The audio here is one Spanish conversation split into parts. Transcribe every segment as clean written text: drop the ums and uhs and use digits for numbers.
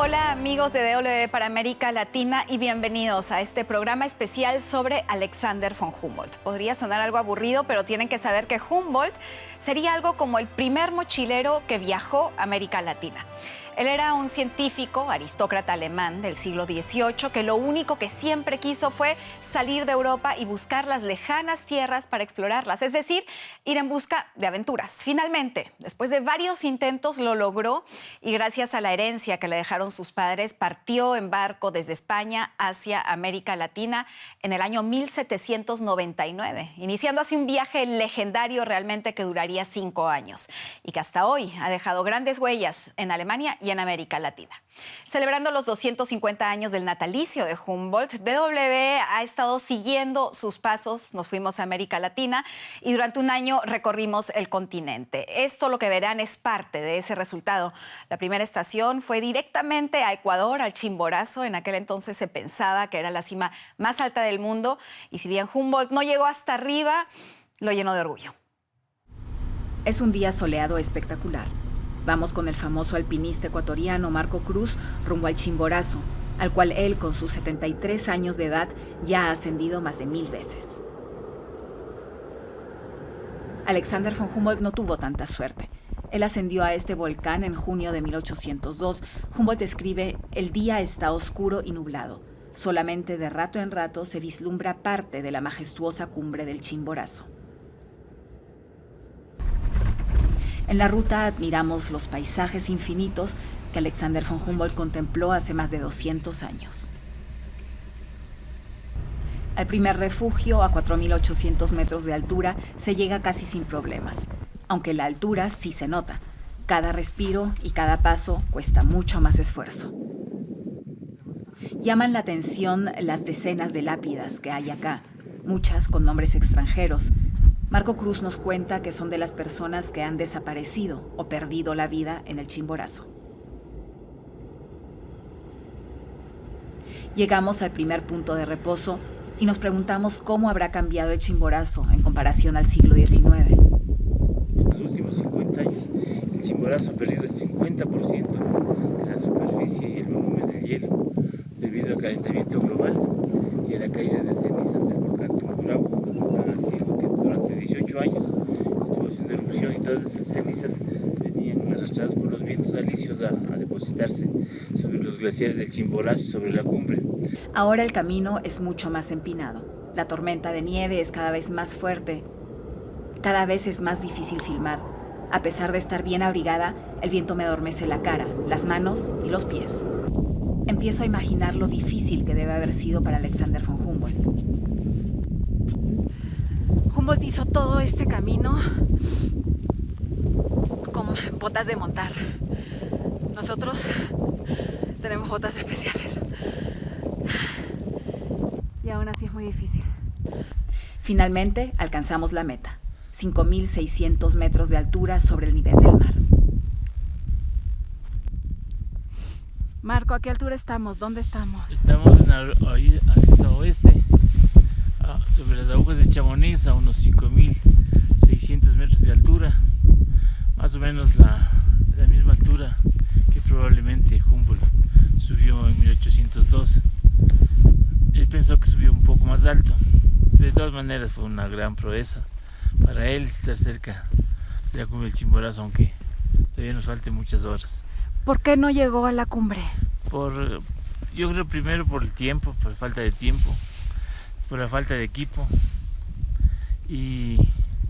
Hola amigos de DW para América Latina y bienvenidos a este programa especial sobre Alexander von Humboldt. Podría sonar algo aburrido, pero tienen que saber que Humboldt sería algo como el primer mochilero que viajó a América Latina. Él era un científico, aristócrata alemán del siglo XVIII, que lo único que siempre quiso fue salir de Europa y buscar las lejanas tierras para explorarlas, es decir, ir en busca de aventuras. Finalmente, después de varios intentos, lo logró y gracias a la herencia que le dejaron sus padres, partió en barco desde España hacia América Latina en el año 1799, iniciando así un viaje legendario realmente que duraría 5 años y que hasta hoy ha dejado grandes huellas en Alemania y en América Latina. Celebrando los 250 años del natalicio de Humboldt, DW ha estado siguiendo sus pasos. Nos fuimos a América Latina y durante un año recorrimos el continente. Esto, lo que verán, es parte de ese resultado. La primera estación fue directamente a Ecuador, al Chimborazo. En aquel entonces se pensaba que era la cima más alta del mundo y si bien Humboldt no llegó hasta arriba, lo llenó de orgullo. Es un día soleado espectacular. Vamos con el famoso alpinista ecuatoriano Marco Cruz rumbo al Chimborazo, al cual él, con sus 73 años de edad, ya ha ascendido más de 1000 veces. Alexander von Humboldt no tuvo tanta suerte. Él ascendió a este volcán en junio de 1802. Humboldt escribe: "El día está oscuro y nublado. Solamente de rato en rato se vislumbra parte de la majestuosa cumbre del Chimborazo". En la ruta admiramos los paisajes infinitos que Alexander von Humboldt contempló hace más de 200 años. Al primer refugio, a 4.800 metros de altura, se llega casi sin problemas, aunque la altura sí se nota. Cada respiro y cada paso cuesta mucho más esfuerzo. Llaman la atención las decenas de lápidas que hay acá, muchas con nombres extranjeros. Marco Cruz nos cuenta que son de las personas que han desaparecido o perdido la vida en el Chimborazo. Llegamos al primer punto de reposo y nos preguntamos cómo habrá cambiado el Chimborazo en comparación al siglo XIX. En los últimos 50 años, el Chimborazo ha perdido el 50% de la superficie y el volumen del hielo debido al calentamiento global y a la caída de cenizas del volcán Tungurahua, un volcán activo que durante 18 años estuvo haciendo erupción y todas esas cenizas venían arrastradas por los vientos alisios a depositarse sobre los glaciares del Chimborazo y sobre la cumbre. Ahora el camino es mucho más empinado. La tormenta de nieve es cada vez más fuerte. Cada vez es más difícil filmar. A pesar de estar bien abrigada, el viento me adormece la cara, las manos y los pies. Empiezo a imaginar lo difícil que debe haber sido para Alexander von Humboldt. Humboldt hizo todo este camino con botas de montar. Nosotros tenemos botas especiales. Y aún así es muy difícil. Finalmente alcanzamos la meta, 5.600 metros de altura sobre el nivel del mar. Marco, ¿a qué altura estamos? ¿Dónde estamos? Estamos ahí al estado oeste, sobre las agujas de Chamonix, a unos 5.600 metros de altura, más o menos la misma altura que probablemente Humboldt subió en 1802. Él pensó que subió un poco más alto. De todas maneras fue una gran proeza para él estar cerca de la cumbre del Chimborazo, aunque todavía nos falten muchas horas. ¿Por qué no llegó a la cumbre? Yo creo primero por el tiempo, por la falta de tiempo, por la falta de equipo y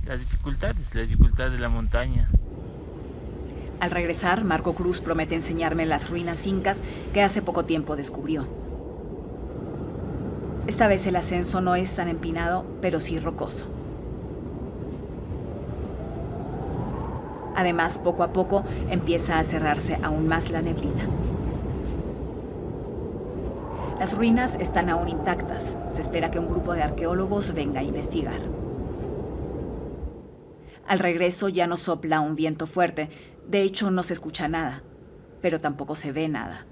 las dificultades, la dificultad de la montaña. Al regresar, Marco Cruz promete enseñarme las ruinas incas que hace poco tiempo descubrió. Esta vez el ascenso no es tan empinado, pero sí rocoso. Además, poco a poco empieza a cerrarse aún más la neblina. Las ruinas están aún intactas. Se espera que un grupo de arqueólogos venga a investigar. Al regreso ya no sopla un viento fuerte. De hecho, no se escucha nada, pero tampoco se ve nada.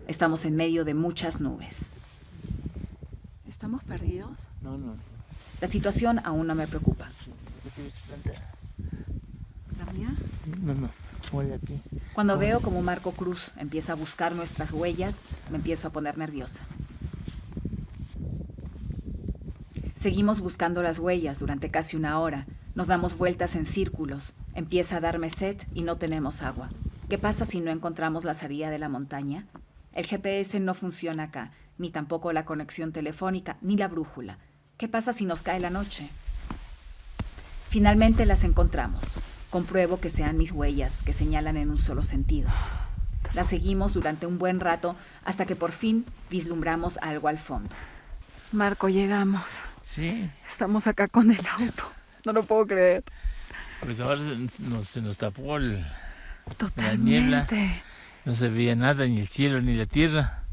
Estamos en medio de muchas nubes. ¿Estamos perdidos? No. La situación aún no me preocupa. ¿La mía? No. Voy aquí. Cuando veo como Marco Cruz empieza a buscar nuestras huellas, me empiezo a poner nerviosa. Seguimos buscando las huellas durante casi una hora. Nos damos vueltas en círculos. Empieza a darme sed y no tenemos agua. ¿Qué pasa si no encontramos la salida de la montaña? El GPS no funciona acá, ni tampoco la conexión telefónica, ni la brújula. ¿Qué pasa si nos cae la noche? Finalmente las encontramos. Compruebo que sean mis huellas, que señalan en un solo sentido. Las seguimos durante un buen rato hasta que por fin vislumbramos algo al fondo. Marco, llegamos. Sí. Estamos acá con el auto. No lo puedo creer. Pues ahora se nos tapó la Totalmente. niebla. No se veía nada, ni el cielo ni la tierra.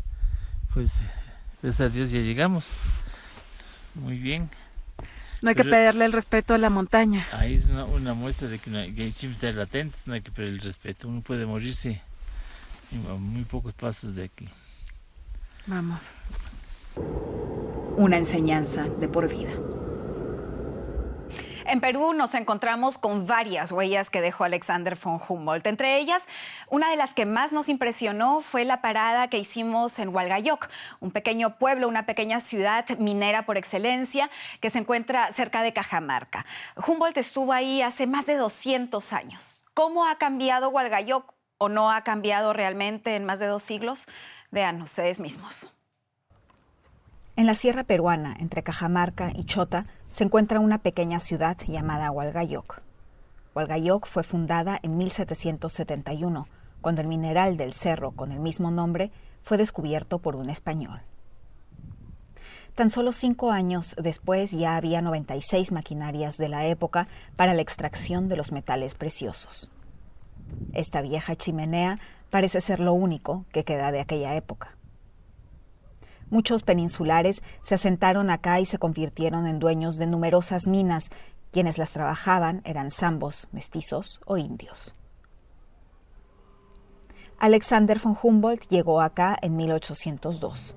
Pues gracias a Dios ya llegamos. Muy bien. No hay que Pero perderle el respeto a la montaña. ahí es una muestra de que, que siempre estar atentos, no hay que perder el respeto. Uno puede morirse a muy pocos pasos de aquí. Vamos. Una enseñanza de por vida. En Perú nos encontramos con varias huellas que dejó Alexander von Humboldt. Entre ellas, una de las que más nos impresionó fue la parada que hicimos en Hualgayoc, un pequeño pueblo, una pequeña ciudad minera por excelencia que se encuentra cerca de Cajamarca. Humboldt estuvo ahí hace más de 200 años. ¿Cómo ha cambiado Hualgayoc o no ha cambiado realmente en más de 2 siglos? Vean ustedes mismos. En la sierra peruana, entre Cajamarca y Chota, se encuentra una pequeña ciudad llamada Hualgayoc. Hualgayoc fue fundada en 1771, cuando el mineral del cerro con el mismo nombre fue descubierto por un español. Tan solo 5 años después ya había 96 maquinarias de la época para la extracción de los metales preciosos. Esta vieja chimenea parece ser lo único que queda de aquella época. Muchos peninsulares se asentaron acá y se convirtieron en dueños de numerosas minas. Quienes las trabajaban eran zambos, mestizos o indios. Alexander von Humboldt llegó acá en 1802.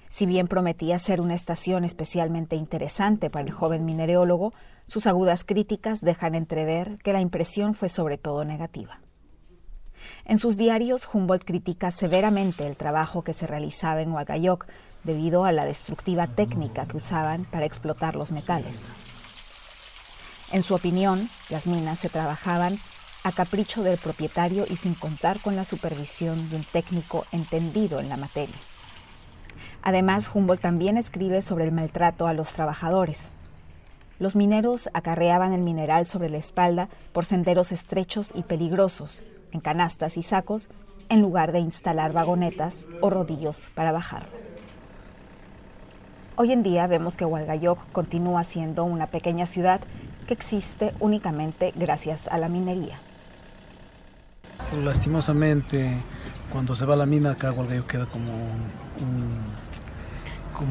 Si bien prometía ser una estación especialmente interesante para el joven minerólogo, sus agudas críticas dejan entrever que la impresión fue sobre todo negativa. En sus diarios, Humboldt critica severamente el trabajo que se realizaba en Hualgayoc debido a la destructiva técnica que usaban para explotar los metales. En su opinión, las minas se trabajaban a capricho del propietario y sin contar con la supervisión de un técnico entendido en la materia. Además, Humboldt también escribe sobre el maltrato a los trabajadores. Los mineros acarreaban el mineral sobre la espalda por senderos estrechos y peligrosos, en canastas y sacos, en lugar de instalar vagonetas o rodillos para bajarlo. Hoy en día vemos que Hualgayoc continúa siendo una pequeña ciudad que existe únicamente gracias a la minería. Lastimosamente, cuando se va a la mina, acá Hualgayoc queda como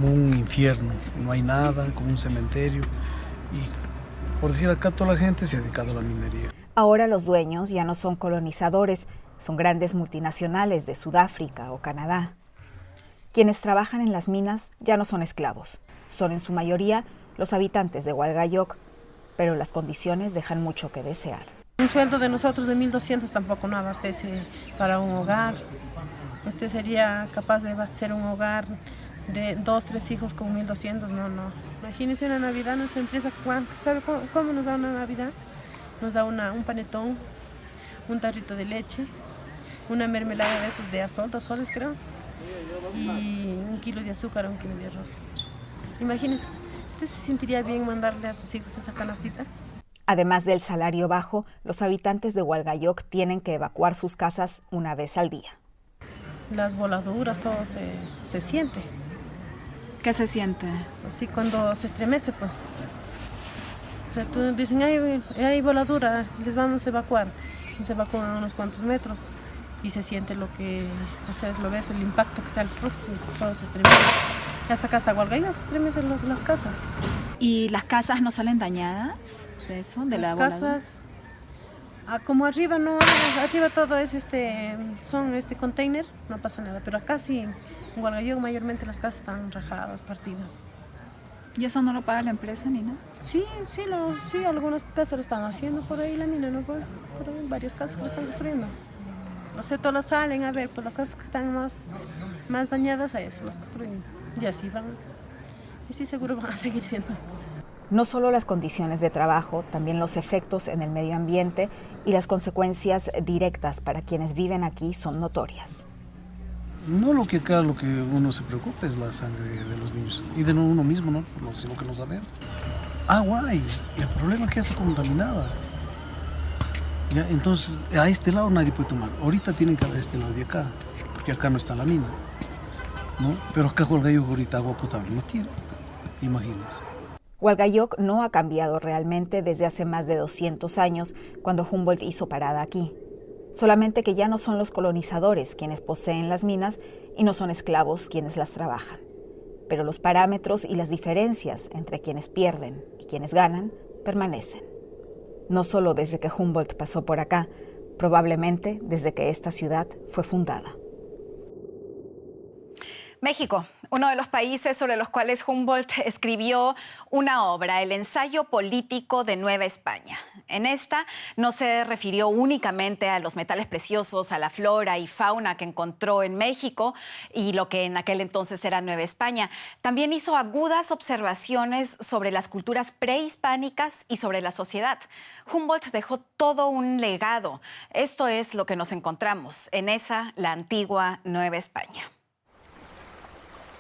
un infierno. No hay nada, como un cementerio. Y por decir acá, toda la gente se ha dedicado a la minería. Ahora los dueños ya no son colonizadores, son grandes multinacionales de Sudáfrica o Canadá. Quienes trabajan en las minas ya no son esclavos, son en su mayoría los habitantes de Hualgayoc, pero las condiciones dejan mucho que desear. Un sueldo de nosotros de 1.200 tampoco no abastece para un hogar. Usted sería capaz de abastecer un hogar de 2, 3 hijos con 1.200, no. Imagínese una Navidad, nuestra empresa, ¿sabe cómo nos da una Navidad? Nos da un panetón, un tarrito de leche, una mermelada de esos de azul, 2 soles creo, y 1 kilo de azúcar, 1 kilo de arroz. Imagínese, ¿usted se sentiría bien mandarle a sus hijos esa canastita? Además del salario bajo, los habitantes de Hualgayoc tienen que evacuar sus casas una vez al día. Las voladuras, todo se siente. ¿Qué se siente? Así cuando se estremece, pues. O sea, tú dicen, hay voladura, les vamos a evacuar. Nos evacúan a unos cuantos metros y se siente lo que, o sea, lo ves, el impacto que está el roof, todo se estremece. Hasta acá hasta Hualgayoc se estremecen las casas. ¿Y las casas no salen dañadas de eso, de la voladura? Las casas, como arriba no, arriba todo es son container, no pasa nada. Pero acá sí, en Hualgayoc mayormente las casas están rajadas, partidas. ¿Y eso no lo paga la empresa ni nada? Sí, algunas casas lo están haciendo por ahí, la mina, ¿no? Por ahí, varias casas que lo están construyendo. No sé, todas salen a ver, pues las casas que están más dañadas, a eso las construyen. Y así van, y sí seguro van a seguir siendo. No solo las condiciones de trabajo, también los efectos en el medio ambiente y las consecuencias directas para quienes viven aquí son notorias. No lo que acá lo que uno se preocupa es la sangre de los niños y de uno mismo, ¿no? Lo que no sabemos. Agua hay, y el problema es que está contaminada. ¿Ya? Entonces, a este lado nadie puede tomar. Ahorita tienen que ir a este lado de acá, porque acá no está la mina, ¿no? Pero acá Hualgayoc ahorita agua potable no tiene, imagínense. Hualgayoc no ha cambiado realmente desde hace más de 200 años, cuando Humboldt hizo parada aquí. Solamente que ya no son los colonizadores quienes poseen las minas y no son esclavos quienes las trabajan. Pero los parámetros y las diferencias entre quienes pierden y quienes ganan permanecen. No solo desde que Humboldt pasó por acá, probablemente desde que esta ciudad fue fundada. México, uno de los países sobre los cuales Humboldt escribió una obra, el ensayo político de Nueva España. En esta no se refirió únicamente a los metales preciosos, a la flora y fauna que encontró en México y lo que en aquel entonces era Nueva España. También hizo agudas observaciones sobre las culturas prehispánicas y sobre la sociedad. Humboldt dejó todo un legado. Esto es lo que nos encontramos en esa, la antigua Nueva España.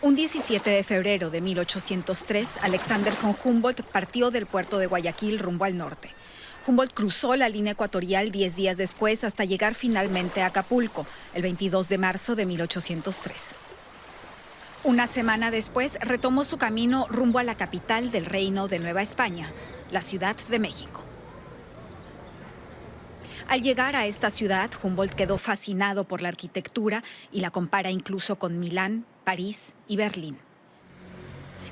Un 17 de febrero de 1803, Alexander von Humboldt partió del puerto de Guayaquil rumbo al norte. Humboldt cruzó la línea ecuatorial 10 días después hasta llegar finalmente a Acapulco, el 22 de marzo de 1803. Una semana después, retomó su camino rumbo a la capital del Reino de Nueva España, la Ciudad de México. Al llegar a esta ciudad, Humboldt quedó fascinado por la arquitectura y la compara incluso con Milán, París y Berlín.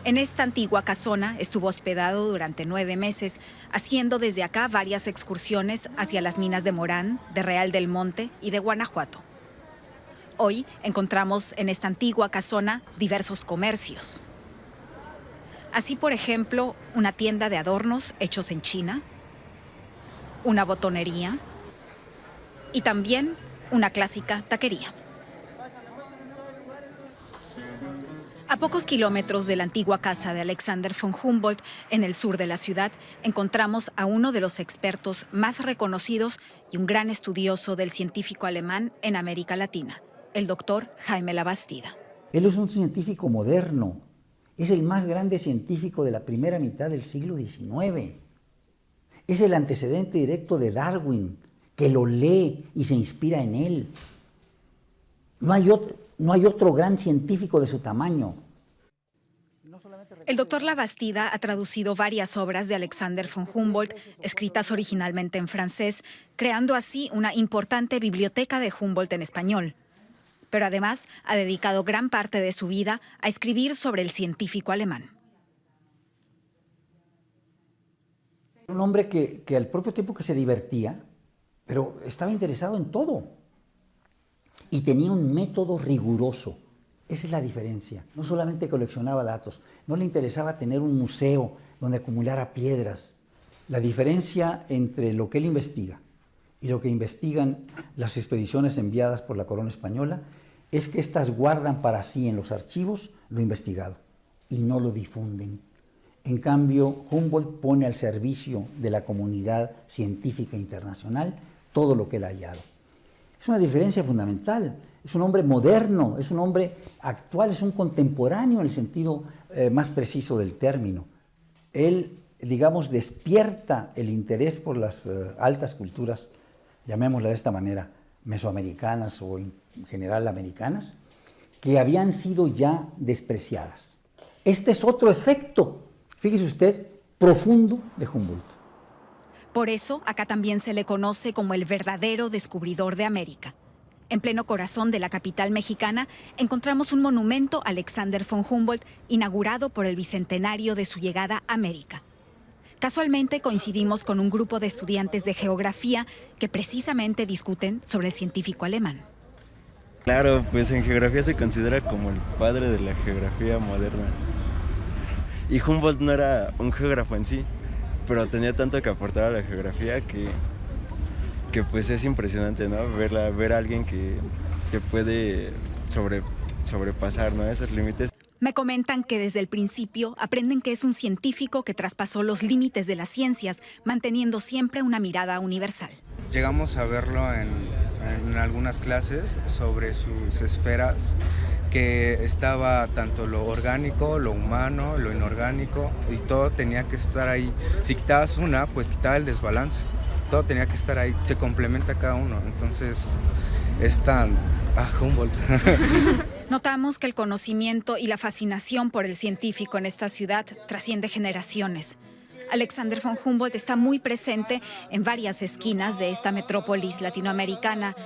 En esta antigua casona estuvo hospedado durante 9 meses, haciendo desde acá varias excursiones hacia las minas de Morán, de Real del Monte y de Guanajuato. Hoy encontramos en esta antigua casona diversos comercios. Así, por ejemplo, una tienda de adornos hechos en China, una botonería y también una clásica taquería. A pocos kilómetros de la antigua casa de Alexander von Humboldt, en el sur de la ciudad, encontramos a uno de los expertos más reconocidos y un gran estudioso del científico alemán en América Latina, el doctor Jaime Labastida. Él es un científico moderno, es el más grande científico de la primera mitad del siglo XIX. Es el antecedente directo de Darwin, que lo lee y se inspira en él. No hay otro gran científico de su tamaño. El doctor Labastida ha traducido varias obras de Alexander von Humboldt, escritas originalmente en francés, creando así una importante biblioteca de Humboldt en español. Pero además ha dedicado gran parte de su vida a escribir sobre el científico alemán. Un hombre que al propio tiempo que se divertía, pero estaba interesado en todo. Y tenía un método riguroso. Esa es la diferencia. No solamente coleccionaba datos, no le interesaba tener un museo donde acumulara piedras. La diferencia entre lo que él investiga y lo que investigan las expediciones enviadas por la corona española es que éstas guardan para sí en los archivos lo investigado y no lo difunden. En cambio, Humboldt pone al servicio de la comunidad científica internacional todo lo que él ha hallado. Es una diferencia fundamental. Es un hombre moderno, es un hombre actual, es un contemporáneo en el sentido más preciso del término. Él, digamos, despierta el interés por las altas culturas, llamémosla de esta manera, mesoamericanas o en general americanas, que habían sido ya despreciadas. Este es otro efecto, fíjese usted, profundo de Humboldt. Por eso, acá también se le conoce como el verdadero descubridor de América. En pleno corazón de la capital mexicana, encontramos un monumento a Alexander von Humboldt inaugurado por el bicentenario de su llegada a América. Casualmente coincidimos con un grupo de estudiantes de geografía que precisamente discuten sobre el científico alemán. Claro, pues en geografía se considera como el padre de la geografía moderna. Y Humboldt no era un geógrafo en sí, pero tenía tanto que aportar a la geografía que pues es impresionante, ¿no? Ver a alguien que puede sobrepasar, ¿no?, esos límites. Me comentan que desde el principio aprenden que es un científico que traspasó los límites de las ciencias, manteniendo siempre una mirada universal. Llegamos a verlo en algunas clases sobre sus esferas, que estaba tanto lo orgánico, lo humano, lo inorgánico, y todo tenía que estar ahí. Si quitabas una, pues quitaba el desbalance. Todo tenía que estar ahí, se complementa cada uno. Entonces es tan... Humboldt. Notamos que el conocimiento y la fascinación por el científico en esta ciudad trasciende generaciones. Alexander von Humboldt está muy presente en varias esquinas de esta metrópolis latinoamericana,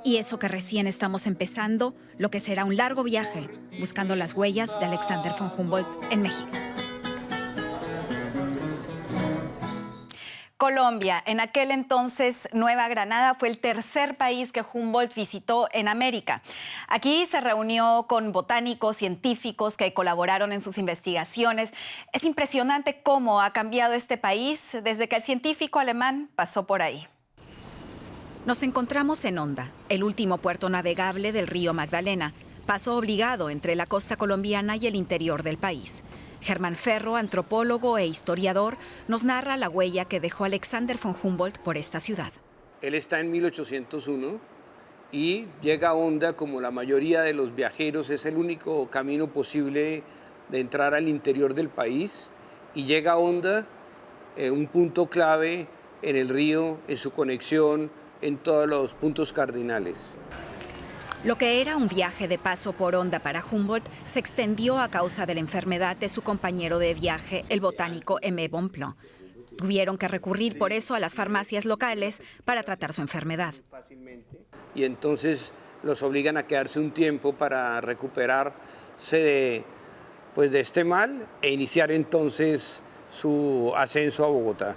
y eso que recién estamos empezando, lo que será un largo viaje buscando las huellas de Alexander von Humboldt en México. Colombia, en aquel entonces Nueva Granada, fue el tercer país que Humboldt visitó en América. Aquí se reunió con botánicos, científicos que colaboraron en sus investigaciones. Es impresionante cómo ha cambiado este país desde que el científico alemán pasó por ahí. Nos encontramos en Honda, el último puerto navegable del río Magdalena, paso obligado entre la costa colombiana y el interior del país. Germán Ferro, antropólogo e historiador, nos narra la huella que dejó Alexander von Humboldt por esta ciudad. Él está en 1801 y llega a Honda como la mayoría de los viajeros. Es el único camino posible de entrar al interior del país, y llega a Honda, un punto clave en el río, en su conexión, en todos los puntos cardinales. Lo que era un viaje de paso por Honda para Humboldt se extendió a causa de la enfermedad de su compañero de viaje, el botánico Aimé Bonpland. Tuvieron que recurrir por eso a las farmacias locales para tratar su enfermedad. Y entonces los obligan a quedarse un tiempo para recuperarse de este mal e iniciar entonces su ascenso a Bogotá.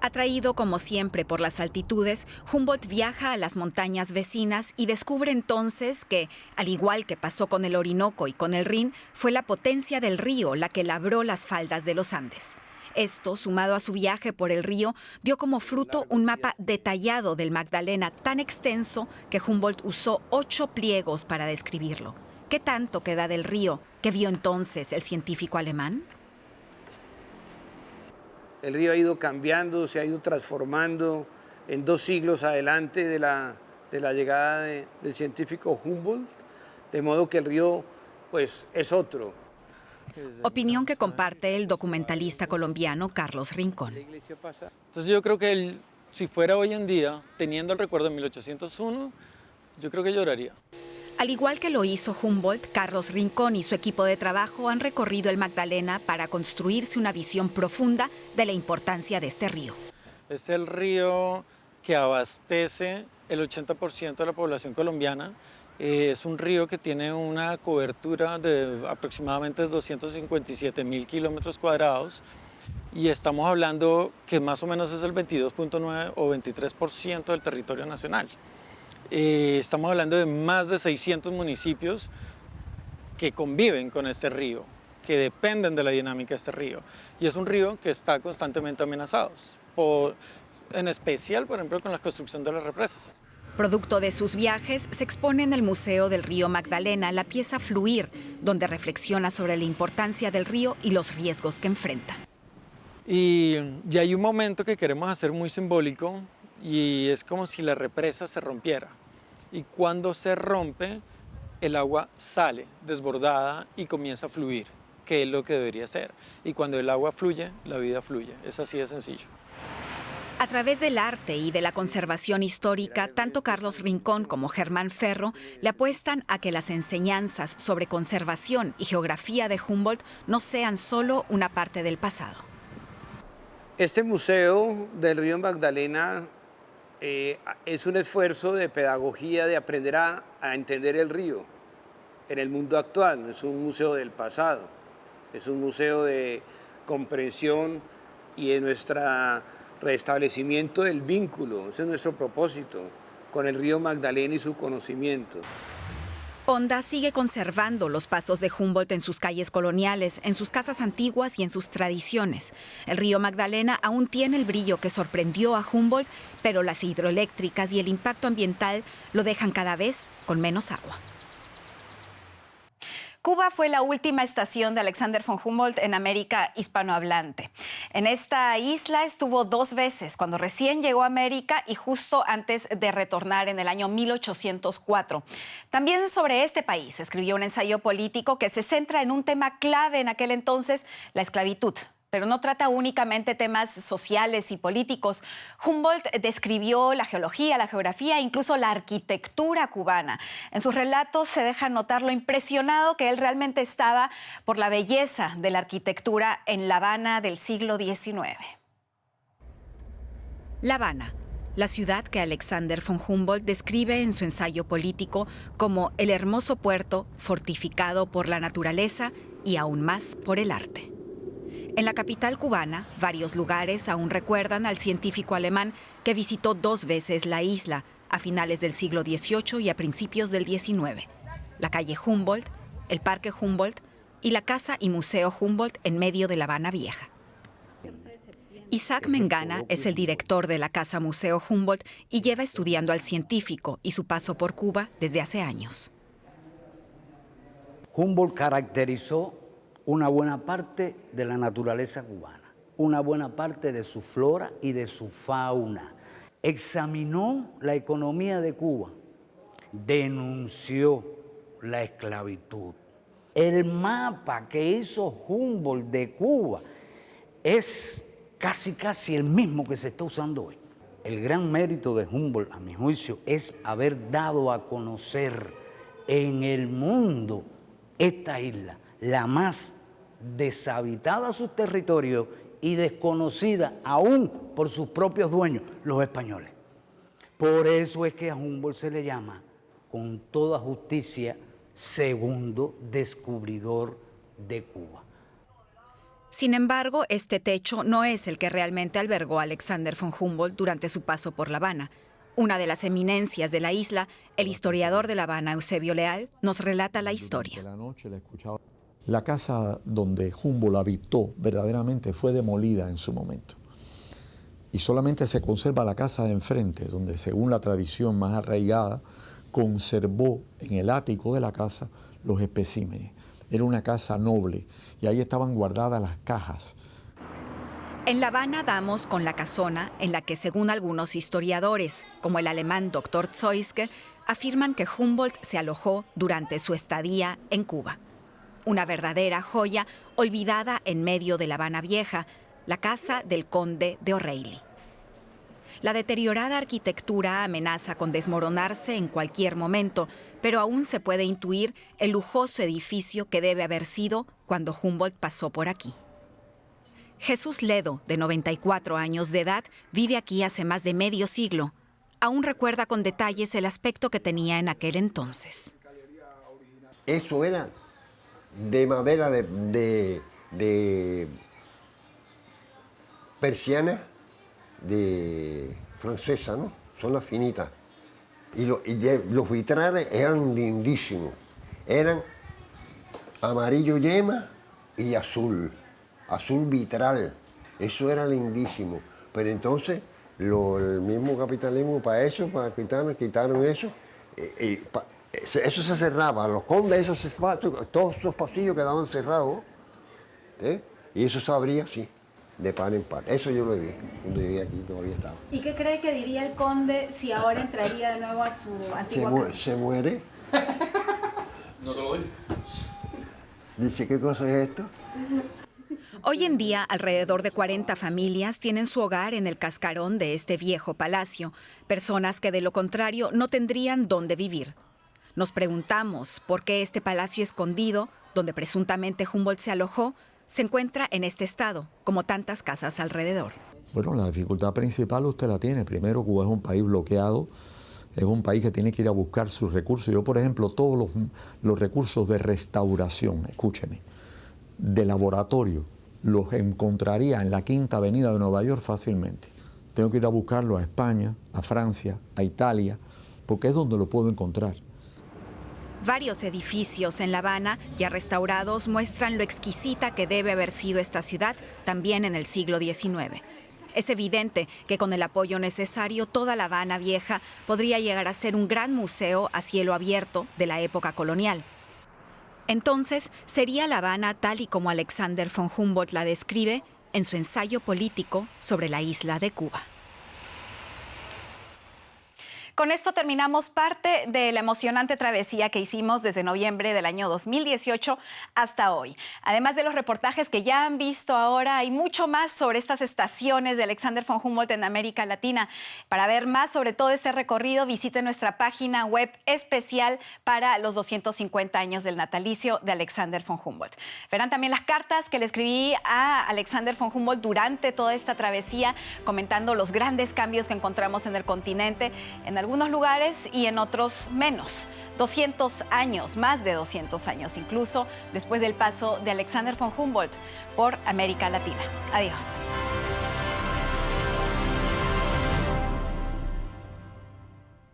Atraído como siempre por las altitudes, Humboldt viaja a las montañas vecinas y descubre entonces que, al igual que pasó con el Orinoco y con el Rin, fue la potencia del río la que labró las faldas de los Andes. Esto, sumado a su viaje por el río, dio como fruto un mapa detallado del Magdalena tan extenso que Humboldt usó 8 pliegos para describirlo. ¿Qué tanto queda del río que vio entonces el científico alemán? El río ha ido cambiando, se ha ido transformando en 2 siglos adelante de la llegada del científico Humboldt, de modo que el río pues, es otro. Opinión que comparte el documentalista colombiano Carlos Rincón. Entonces yo creo que si fuera hoy en día, teniendo el recuerdo de 1801, yo creo que lloraría. Al igual que lo hizo Humboldt, Carlos Rincón y su equipo de trabajo han recorrido el Magdalena para construirse una visión profunda de la importancia de este río. Es el río que abastece el 80% de la población colombiana. Es un río que tiene una cobertura de aproximadamente 257.000 kilómetros cuadrados, y estamos hablando que más o menos es el 22.9 o 23% del territorio nacional. Estamos hablando de más de 600 municipios que conviven con este río, que dependen de la dinámica de este río. Y es un río que está constantemente amenazado, en especial, por ejemplo, con la construcción de las represas. Producto de sus viajes, se expone en el Museo del Río Magdalena la pieza Fluir, donde reflexiona sobre la importancia del río y los riesgos que enfrenta. Y hay un momento que queremos hacer muy simbólico, y es como si la represa se rompiera. Y cuando se rompe, el agua sale desbordada y comienza a fluir, que es lo que debería ser. Y cuando el agua fluye, la vida fluye. Es así de sencillo. A través del arte y de la conservación histórica, tanto Carlos Rincón como Germán Ferro le apuestan a que las enseñanzas sobre conservación y geografía de Humboldt no sean solo una parte del pasado. Este museo del río Magdalena es un esfuerzo de pedagogía, de aprender a entender el río en el mundo actual. No es un museo del pasado, es un museo de comprensión y de nuestro restablecimiento del vínculo. Ese es nuestro propósito con el río Magdalena y su conocimiento. Honda sigue conservando los pasos de Humboldt en sus calles coloniales, en sus casas antiguas y en sus tradiciones. El río Magdalena aún tiene el brillo que sorprendió a Humboldt, pero las hidroeléctricas y el impacto ambiental lo dejan cada vez con menos agua. Cuba fue la última estación de Alexander von Humboldt en América hispanohablante. En esta isla estuvo 2 veces, cuando recién llegó a América y justo antes de retornar en el año 1804. También sobre este país escribió un ensayo político que se centra en un tema clave en aquel entonces, la esclavitud. Pero no trata únicamente temas sociales y políticos. Humboldt describió la geología, la geografía e incluso la arquitectura cubana. En sus relatos se deja notar lo impresionado que él realmente estaba por la belleza de la arquitectura en La Habana del siglo XIX. La Habana, la ciudad que Alexander von Humboldt describe en su ensayo político como el hermoso puerto fortificado por la naturaleza y aún más por el arte. En la capital cubana, varios lugares aún recuerdan al científico alemán que visitó 2 veces la isla, a finales del siglo XVIII y a principios del XIX. La calle Humboldt, el Parque Humboldt y la Casa y Museo Humboldt en medio de La Habana Vieja. Isaac Mengana es el director de la Casa Museo Humboldt y lleva estudiando al científico y su paso por Cuba desde hace años. Humboldt caracterizó una buena parte de la naturaleza cubana, una buena parte de su flora y de su fauna. Examinó la economía de Cuba, denunció la esclavitud. El mapa que hizo Humboldt de Cuba es casi el mismo que se está usando hoy. El gran mérito de Humboldt, a mi juicio, es haber dado a conocer en el mundo esta isla, la más deshabitada a sus territorios y desconocida aún por sus propios dueños, los españoles. Por eso es que a Humboldt se le llama, con toda justicia, segundo descubridor de Cuba. Sin embargo, este techo no es el que realmente albergó a Alexander von Humboldt durante su paso por La Habana. Una de las eminencias de la isla, el historiador de La Habana, Eusebio Leal, nos relata la historia. La casa donde Humboldt habitó verdaderamente fue demolida en su momento. Y solamente se conserva la casa de enfrente, donde según la tradición más arraigada, conservó en el ático de la casa los especímenes. Era una casa noble y ahí estaban guardadas las cajas. En La Habana damos con la casona en la que, según algunos historiadores, como el alemán Dr. Zeuske, afirman que Humboldt se alojó durante su estadía en Cuba. Una verdadera joya olvidada en medio de La Habana Vieja, la casa del conde de O'Reilly. La deteriorada arquitectura amenaza con desmoronarse en cualquier momento, pero aún se puede intuir el lujoso edificio que debe haber sido cuando Humboldt pasó por aquí. Jesús Ledo, de 94 años de edad, vive aquí hace más de medio siglo. Aún recuerda con detalles el aspecto que tenía en aquel entonces. Eso era de madera de persiana de francesa, ¿no? Son las finitas. Y los vitrales eran lindísimos. Eran amarillo yema y azul vitral. Eso era lindísimo. Pero entonces el mismo capitalismo para quitaron eso. Eso se cerraba, los condes, todos esos pasillos quedaban cerrados, y eso se abría así, de par en par. Eso yo lo vi, cuando llegué aquí todavía estaba. ¿Y qué cree que diría el conde si ahora entraría de nuevo a su antigua casa? Se muere. No te lo doy. Dice, ¿qué cosa es esto? Hoy en día, alrededor de 40 familias tienen su hogar en el cascarón de este viejo palacio, personas que de lo contrario no tendrían dónde vivir. Nos preguntamos por qué este palacio escondido, donde presuntamente Humboldt se alojó, se encuentra en este estado, como tantas casas alrededor. Bueno, la dificultad principal usted la tiene. Primero, Cuba es un país bloqueado, es un país que tiene que ir a buscar sus recursos. Yo, por ejemplo, todos los recursos de restauración, escúcheme, de laboratorio, los encontraría en la Quinta Avenida de Nueva York fácilmente. Tengo que ir a buscarlo a España, a Francia, a Italia, porque es donde lo puedo encontrar. Varios edificios en La Habana, ya restaurados, muestran lo exquisita que debe haber sido esta ciudad también en el siglo XIX. Es evidente que con el apoyo necesario, toda La Habana Vieja podría llegar a ser un gran museo a cielo abierto de la época colonial. Entonces, ¿sería La Habana tal y como Alexander von Humboldt la describe en su ensayo político sobre la isla de Cuba? Con esto terminamos parte de la emocionante travesía que hicimos desde noviembre del año 2018 hasta hoy. Además de los reportajes que ya han visto ahora, hay mucho más sobre estas estaciones de Alexander von Humboldt en América Latina. Para ver más sobre todo este recorrido, visite nuestra página web especial para los 250 años del natalicio de Alexander von Humboldt. Verán también las cartas que le escribí a Alexander von Humboldt durante toda esta travesía, comentando los grandes cambios que encontramos en el continente, en algunos lugares y en otros menos. 200 años, más de 200 años incluso, después del paso de Alexander von Humboldt por América Latina. Adiós.